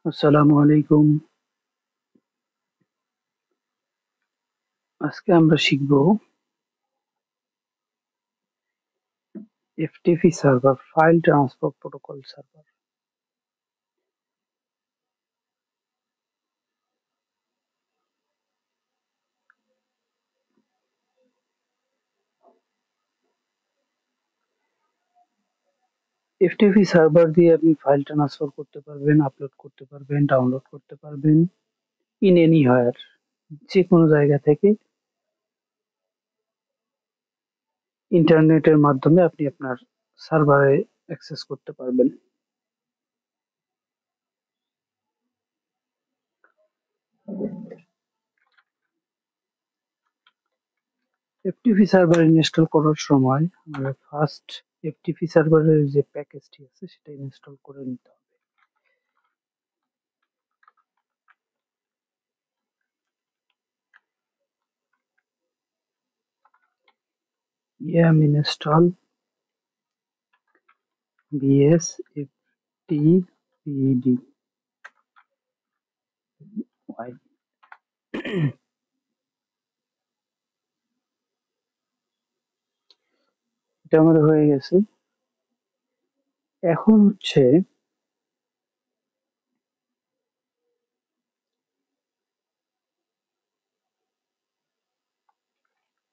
আসসালামু আলাইকুম। আজকে আমরা শিখব FTP server, file transfer protocol server. FTP server দিয়ে আপনি ফাইল ট্রান্সফার করতে পারবেন, আপলোড করতে পারবেন, ডাউনলোড করতে পারবেন ইন এনিহোয়ার, যে কোনো জায়গা থেকে ইন্টারনেটের মাধ্যমে আপনি আপনার সার্ভারে অ্যাক্সেস করতে পারবেন। এফটিপি সার্ভার ইনস্টল করার সময় আমাদের ফার্স্ট এফটিপি সার্ভারের যে প্যাকেজটি আছে সেটা ইনস্টল করে নিতে হবে। yum install bs ftpd y। এটা আমাদের হয়ে গেছে। এখন হচ্ছে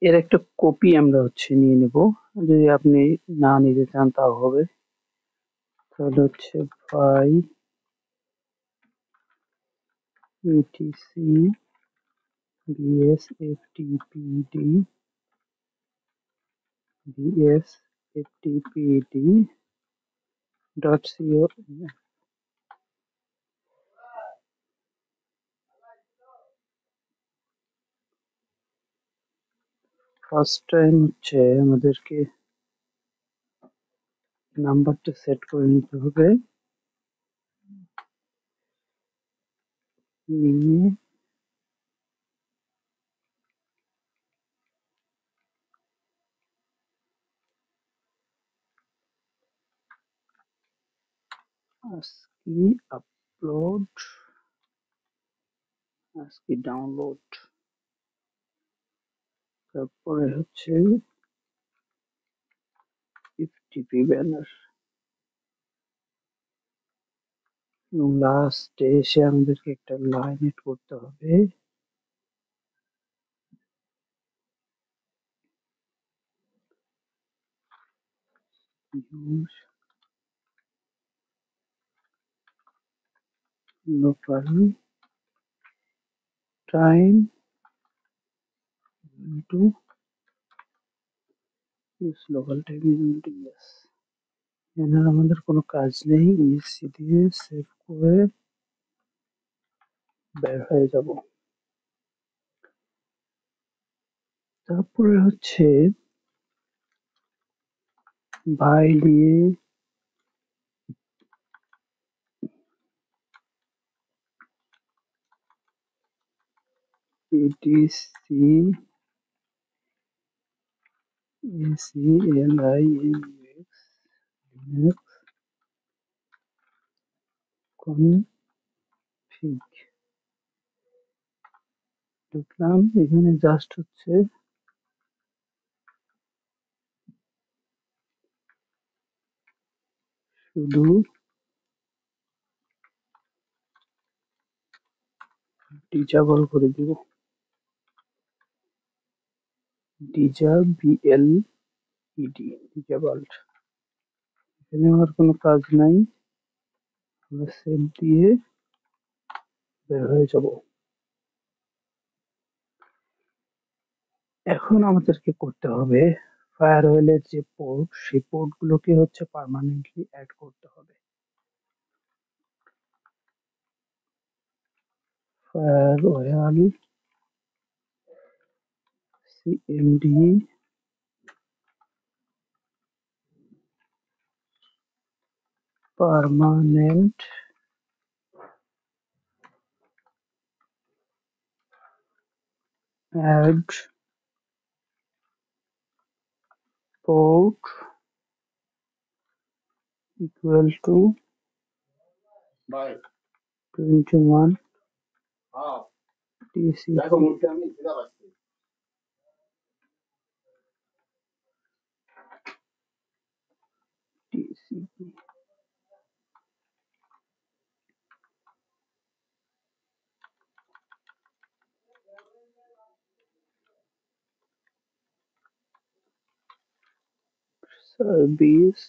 এর একটা কপি আমরা নিয়ে নেব। যদি আপনি না নিতে চান তাও হবে। তাহলে হচ্ছে ভাই etc bs ftpd bs ftpd dot co। First time আমাদেরকে নাম্বারটা সেট করে নিতে হবে। নিয়ে ASCII আপলোড, ASCII ডাউনলোড, তারপরে হচ্ছে ftp ব্যানার, এবং লাস্টে এসে আমাদেরকে একটা লাইন এড করতে হবে। use local time to use local time equal to yes। এখানে আর আমাদের কোনো কাজ নেই, ইসি দিয়ে সেভ করে বের হয়ে যাব। তারপরে ভাই দিয়ে etc aclix config ঢুকলাম। এখানে জাস্ট শুধু ডিজেবল করে দিব, ডিজেবল। এখানে আমার কোনো কাজ নাই, আমরা সেভ দিয়ে বের হয়ে যাব। এখন আমাদেরকে করতে হবে ফায়ারওয়েলের যে পোর্ট, সেই পোর্ট গুলোকে পার্মানেন্টলি অ্যাড করতে হবে। Firewall cmd permanent add port equal to 21 TCP TCP service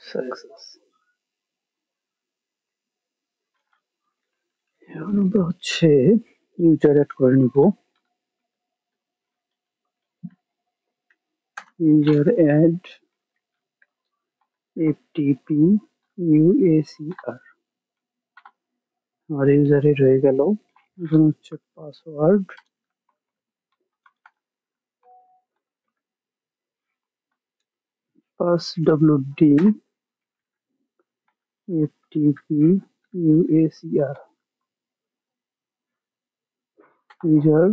success। এখন আমরা হচ্ছে ইউজার অ্যাড করে নিব। user add ftp uacr আমার ইউজারে রয়ে গেল। এখন হচ্ছে password passwd ftp uacr user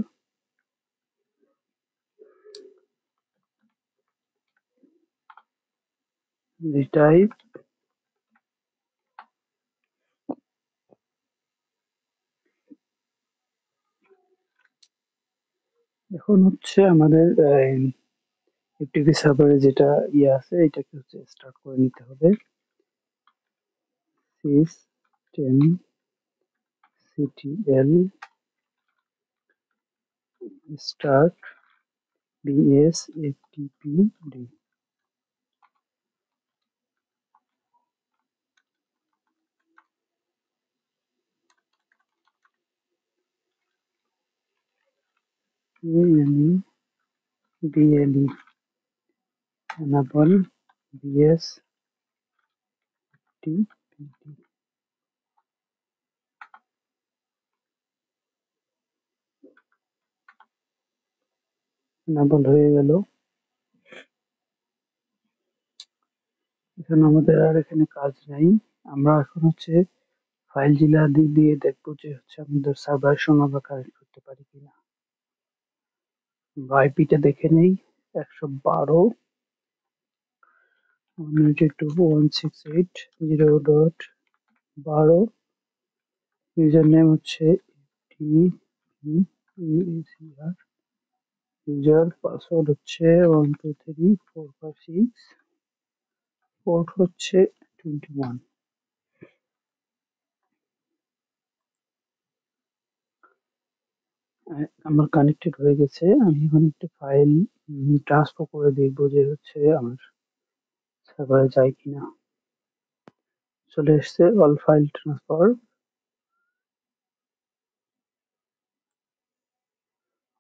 retype। এখন হচ্ছে আমাদের ftp সার্ভারে যেটা আছে এটাকে হচ্ছে স্টার্ট করে নিতে হবে। systemctl start bs ftpd ble enable bs ftpd enable হয়ে গেল। এখানে আমাদের আর এখানে কাজ নাই। আমরা এখন হচ্ছে ফাইল জিলা দিয়ে দেখবো যে হচ্ছে আমাদের সার্ভারের সঙ্গে আমরা কানেক্ট করতে পারি কিনা। আইপিটা দেখে নেই 112.168.0.12। ইউজার নেম হচ্ছে uacr। ইউজার পাসওয়ার্ড হচ্ছে 123456। পোর্ট হচ্ছে 21। আমার কানেক্টেড হয়ে গেছে। আমি এখন একটা ফাইল ট্রান্সফার করে দেখবো যে হচ্ছে আমার সার্ভারে যায় কিনা। চলে এসছে all file transfer,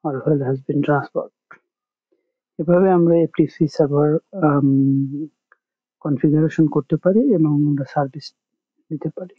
all file has been transferred. এভাবে আমরা এফটিপি সার্ভার কনফিগারেশন করতে পারি এবং আমরা সার্ভিস দিতে পারি।